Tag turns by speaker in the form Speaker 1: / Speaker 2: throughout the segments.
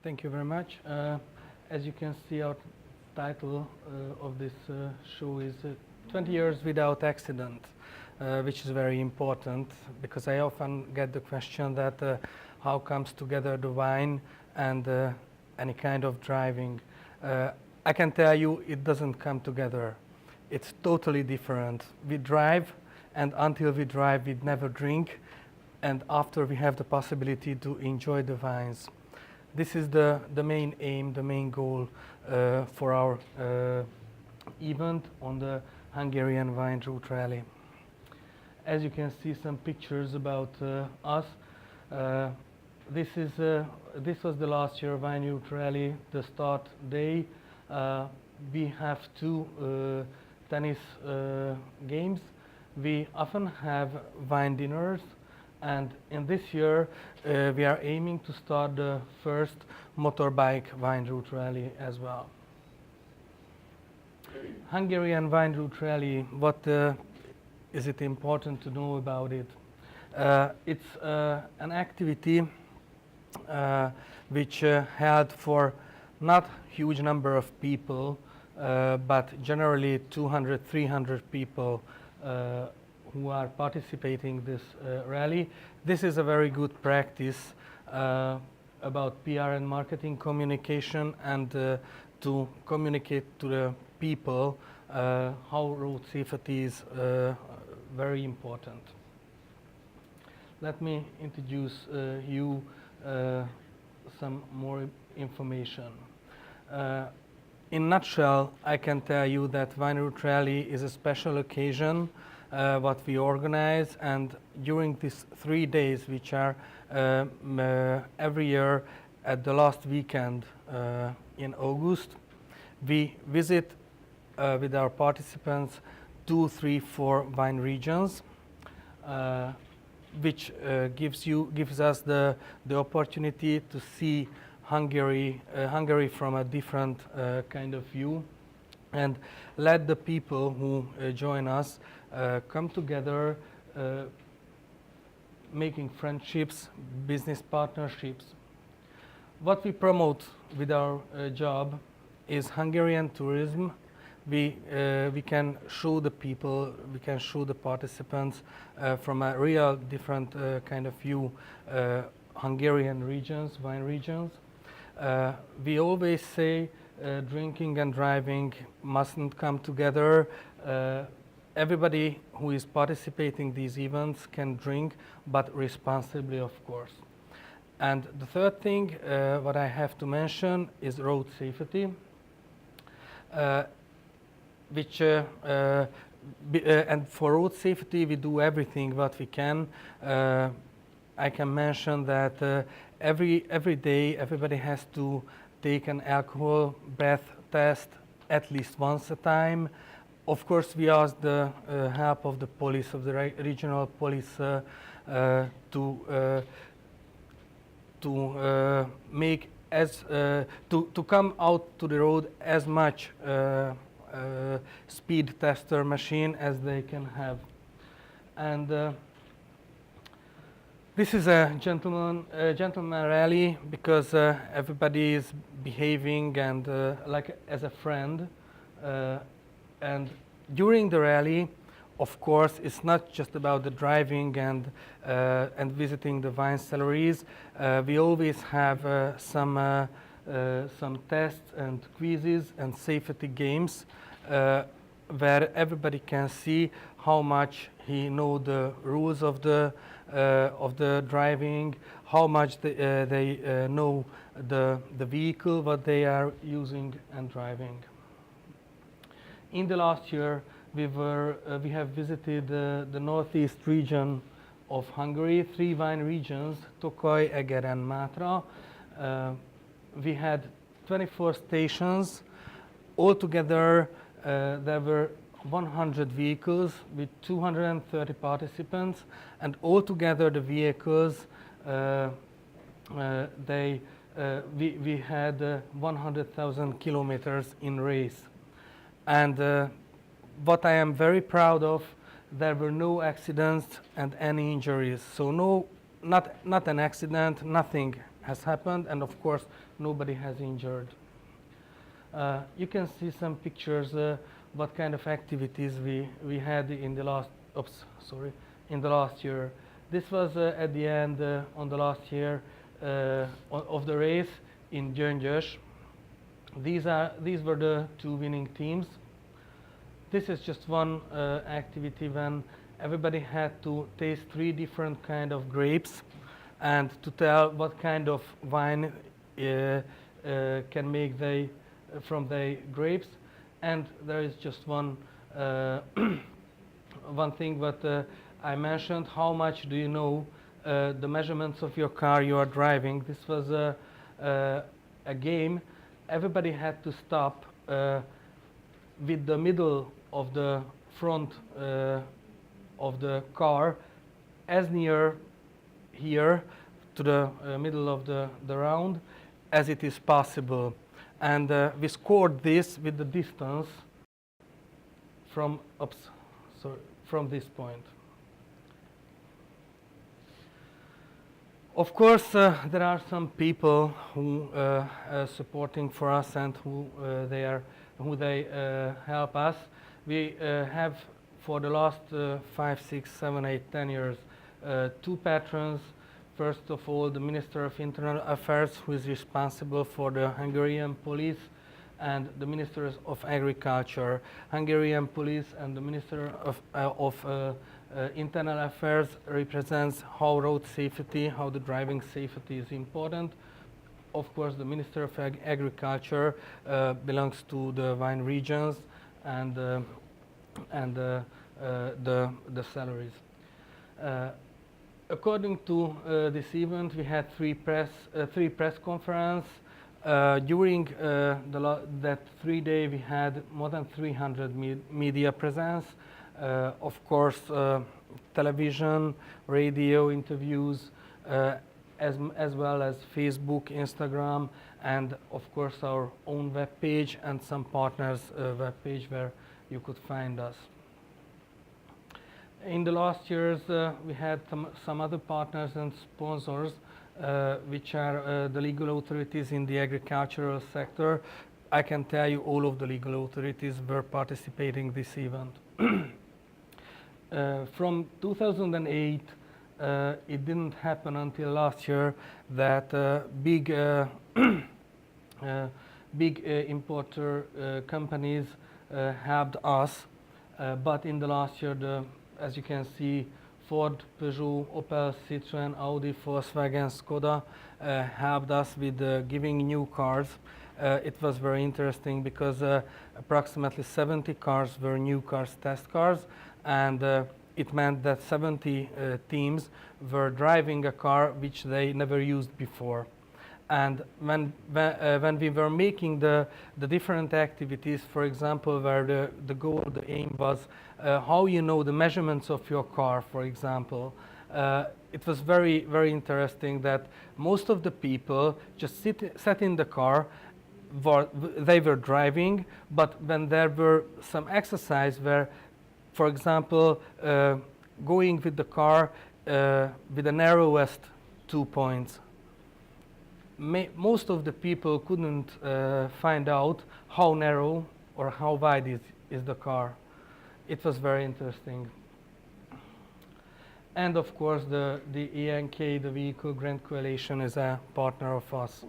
Speaker 1: Thank you very much. As you can see, our title of this show is 20 Years Without Accident, which is very important because I often get the question that how comes together the wine and any kind of driving. I can tell you it doesn't come together. It's totally different. We drive, and until we drive, we never drink, and after we have the possibility to enjoy the wines. This is the main aim, the main goal for our event on the Hungarian Wine Route Rallye. As you can see some pictures about us. This was the last year Wine Route Rallye, the start day. We have two tennis games. We often have wine dinners. And in this year, we are aiming to start the first Motorbike Wine Route Rallye as well. Hungarian Wine Route Rallye, what is it important to know about it? It's an activity which held for not huge number of people, but generally 200, 300 people who are participating this rally. This is a very good practice about PR and marketing communication and to communicate to the people how road safety is very important. Let me introduce you some more information. In a nutshell, I can tell you that Wine Route Rallye is a special occasion what we organize, and during these 3 days, which are every year at the last weekend in August, we visit with our participants 2, 3, 4 wine regions, which gives us the opportunity to see Hungary from a different kind of view, and let the people who join us come together, making friendships, business partnerships. What we promote with our job is Hungarian tourism. We can show the people, we can show the participants from a real different kind of view Hungarian regions, wine regions. We always say drinking and driving mustn't come together. Everybody who is participating in these events can drink, but responsibly, of course. And the third thing what I have to mention is road safety, and for road safety we do everything what we can. I can mention that every day everybody has to take an alcohol breath test at least once a time. Of course, we ask the help of the police, of the regional police, to make to come out to the road as much speed tester machine as they can have. And this is a gentleman rally because everybody is behaving and like as a friend. And during the rally, of course, it's not just about the driving and visiting the wine cellarys. We always have some tests and quizzes and safety games where everybody can see how much he knows the rules of the driving, how much they know the vehicle what they are using and driving. In the last year, we have visited the northeast region of Hungary, 3 wine regions, Tokaj, Eger and Mátra. We had 24 stations. Altogether, there were 100 vehicles with 230 participants, and altogether the vehicles, we had 100,000 kilometers in race. And what I am very proud of, there were no accidents and any injuries. So not an accident, nothing has happened, and of course nobody has injured. You can see some pictures what kind of activities we had in the last in the last year. This was at the end on the last year of the race in Gyöngyös. These were the two winning teams. This is just one activity when everybody had to taste 3 different kind of grapes and to tell what kind of wine can make they from the grapes. And there is just one one thing that I mentioned: how much do you know the measurements of your car you are driving? This was a game. Everybody had to stop with the middle of the front of the car as near here to the middle of the round as it is possible. And we scored this with the distance from this point. Of course, there are some people who are supporting for us and who they help us. We have for the last 5, 6, 7, 8, 10 years 2 patrons. First of all, the Minister of Internal Affairs, who is responsible for the Hungarian police, and the Minister of Agriculture. Hungarian police and the Minister of Internal Affairs represents how road safety, how the driving safety is important. Of course, the Minister of Agriculture belongs to the wine regions and the salaries. According to this event, we had 3 press conferences. During that 3-day, we had more than 300 media presence. Of course, television, radio interviews, as well as Facebook, Instagram, and of course our own web page and some partners' web page where you could find us. In the last years, we had some other partners and sponsors, which are the legal authorities in the agricultural sector. I can tell you all of the legal authorities were participating in this event. From 2008, it didn't happen until last year that big importer companies helped us. But in the last year, as you can see, Ford, Peugeot, Opel, Citroën, Audi, Volkswagen, Skoda helped us with giving new cars. It was very interesting because approximately 70 cars were new cars, test cars, and it meant that 70 teams were driving a car which they never used before. And when we were making the different activities, for example, where the goal, the aim was how you know the measurements of your car, for example, it was very, very interesting that most of the people just sat in the car, they were driving, but when there were some exercise where, for example, going with the car with the narrowest 2 points, most of the people couldn't find out how narrow or how wide is the car. It was very interesting. And of course, the ENK, the Vehicle Grant Coalition, is a partner of us.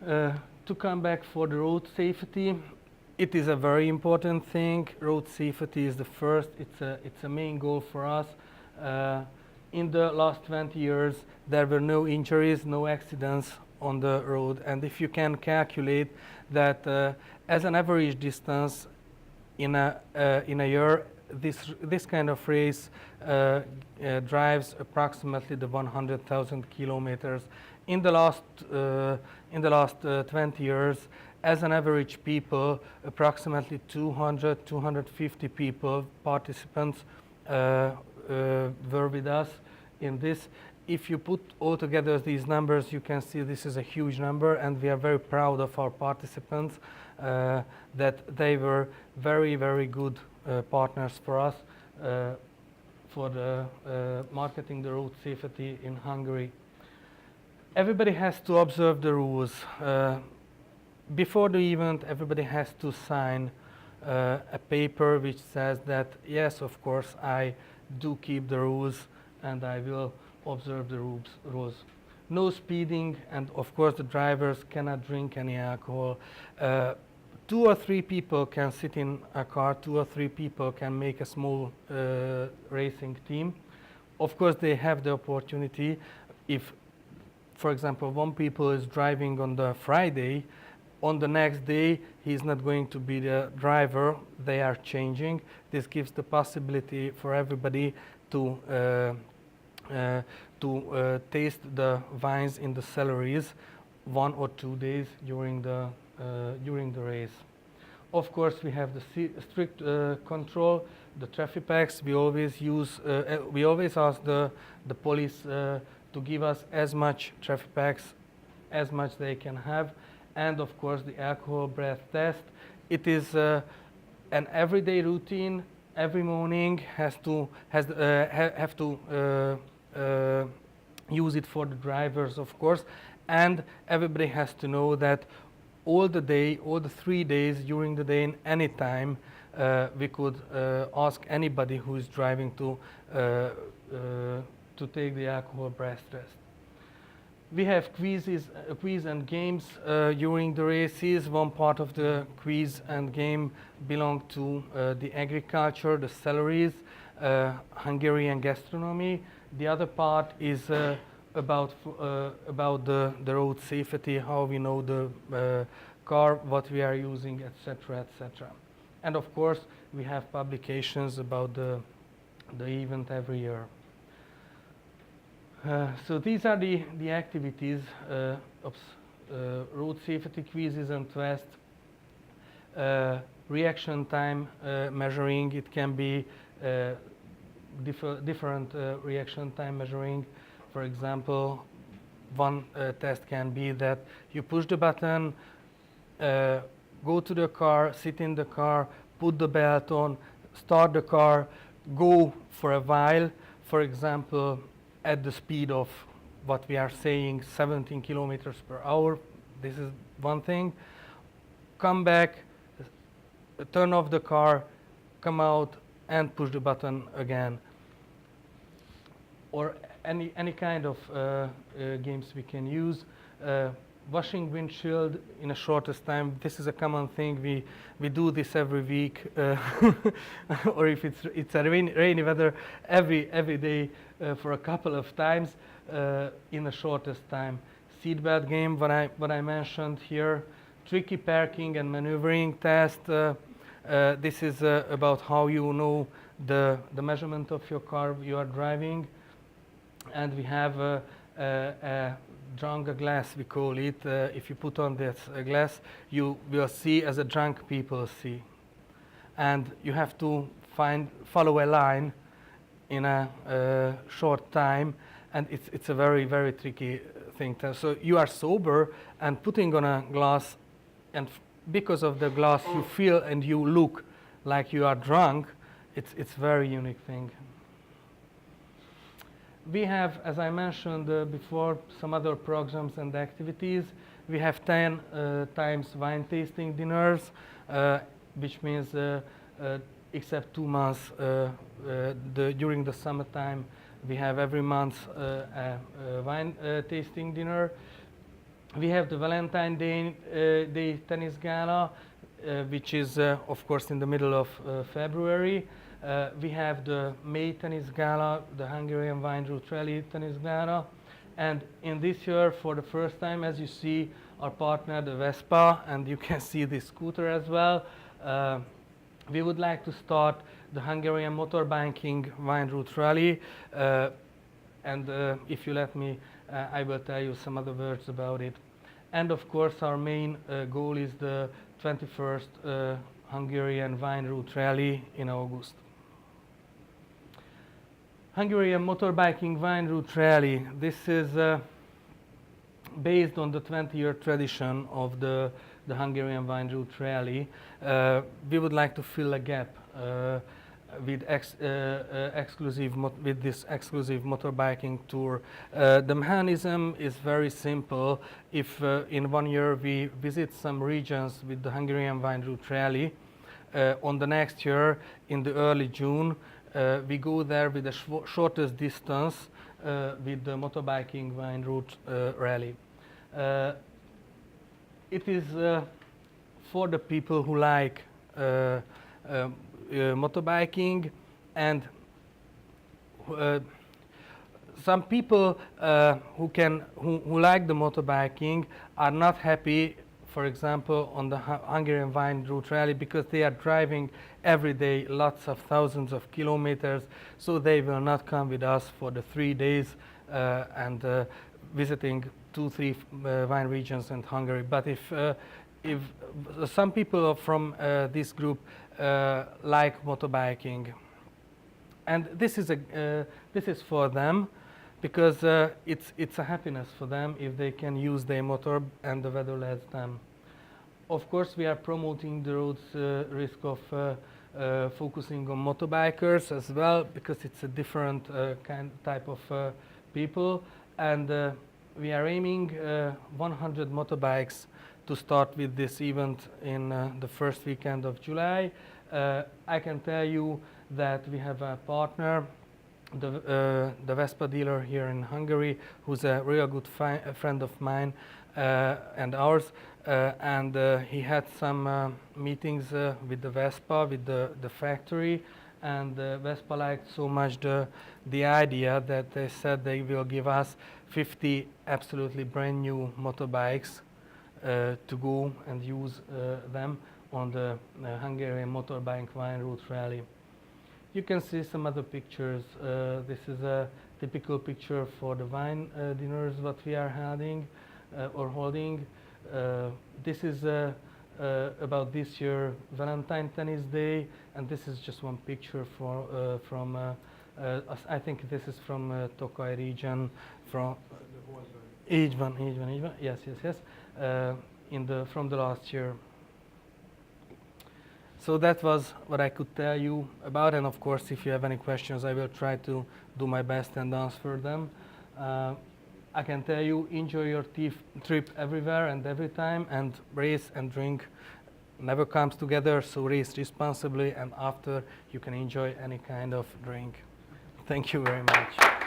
Speaker 1: To come back for the road safety, it is a very important thing. Road safety is the first. It's a main goal for us. In the last 20 years, there were no injuries, no accidents on the road. And if you can calculate that as an average distance in a year, this kind of race drives approximately the 100,000 kilometers. In the last 20 years, as an average people, approximately 200, 250 people, participants, were with us in this. If you put all together these numbers, you can see this is a huge number, and we are very proud of our participants that they were very, very good partners for us for the marketing the road safety in Hungary. Everybody has to observe the rules. Before the event, everybody has to sign a paper which says that, yes, of course, I do keep the rules and I will observe the rules. No speeding, and of course the drivers cannot drink any alcohol. 2 or 3 people can sit in a car, 2 or 3 people can make a small racing team. Of course they have the opportunity, if for example one people is driving on the Friday, on the next day he is not going to be the driver, they are changing. This gives the possibility for everybody to taste the wines in the cellars 1 or 2 days during the race. Of course, we have the strict control, the traffic packs. We always ask the police to give us as much traffic packs as much they can have, and of course the alcohol breath test. It is an everyday routine. Every morning have to use it for the drivers, of course, and everybody has to know that all the 3 days during the day, in any time, we could ask anybody who is driving to take the alcohol breath test. We have quiz and games during the races. One part of the quiz and game belong to the agriculture, the salaries, Hungarian gastronomy. The other part is about the road safety, how we know the car, what we are using, etc., etc. And of course, we have publications about the event every year. So these are the activities of road safety quizzes and tests. Reaction time measuring, it can be different reaction time measuring. For example, one test can be that you push the button, go to the car, sit in the car, put the belt on, start the car, go for a while, for example, at the speed of what we are saying, 17 kilometers per hour. This is one thing. Come back, turn off the car, come out and push the button again. Or any kind of games we can use. Washing windshield in a shortest time. This is a common thing. We do this every week, or if it's a rainy weather, every day for a couple of times in the shortest time. Seatbelt game, what I mentioned here. Tricky parking and maneuvering test. This is about how you know the measurement of your car you are driving. And we have a drunk glass, we call it. If you put on this glass, you will see as a drunk people see. And you have to follow a line in a short time, and it's a very, very tricky thing. So you are sober and putting on a glass, and because of the glass you feel and you look like you are drunk. It's very unique thing. We have, as I mentioned before, some other programs and activities. We have 10 times wine tasting dinners, which means except 2 months during the summertime, we have every month a wine tasting dinner. We have the Valentine Day tennis gala, which is of course in the middle of February. We have the May tennis gala, the Hungarian Wine Route Rallye tennis gala, and in this year, for the first time, as you see, our partner, the Vespa, and you can see the scooter as well. We would like to start the Hungarian Motorbike Wine Route Rallye, and if you let me, I will tell you some other words about it. And of course, our main goal is the 21st Hungarian Wine Route Rallye in August. Hungarian Motorbike Wine Route Rallye. This is based on the 20-year tradition of the Hungarian Wine Route Rallye. We would like to fill a gap. with with this exclusive motorbiking tour. The mechanism is very simple. If in 1 year we visit some regions with the Hungarian Wine Route Rallye, on the next year in the early June we go there with the shortest distance with the Motorbiking Wine Route Rallye. It is for the people who like motorbiking, and some people who like the motorbiking are not happy, for example, on the Hungarian Wine Route Rallye, because they are driving every day lots of thousands of kilometers, so they will not come with us for the 3 days and visiting 2-3 wine regions in Hungary. But if some people from this group like motorbiking, and this is for them, because it's a happiness for them if they can use their motor and the weather lets them. Of course, we are promoting the roads risk of focusing on motorbikers as well, because it's a different type of people, and we are aiming 100 motorbikes to start with this event in the first weekend of July. I can tell you that we have a partner, the Vespa dealer here in Hungary, who's a real good friend of mine and ours, and he had some meetings with the Vespa, with the factory, and Vespa liked so much the idea that they said they will give us 50 absolutely brand new motorbikes to go and use them on the Hungarian Motorbike Wine Route Rallye. You can see some other pictures. This is a typical picture for the wine dinners what we are holding. This is about this year Valentine Tennis Day, and this is just one picture from I think this is from Tokaj region, from Ígyvan, yes, from the last year. So that was what I could tell you about, and of course if you have any questions I will try to do my best and answer them. I can tell you, enjoy your trip everywhere and every time, and race and drink never comes together, so race responsibly, and after you can enjoy any kind of drink. Thank you very much.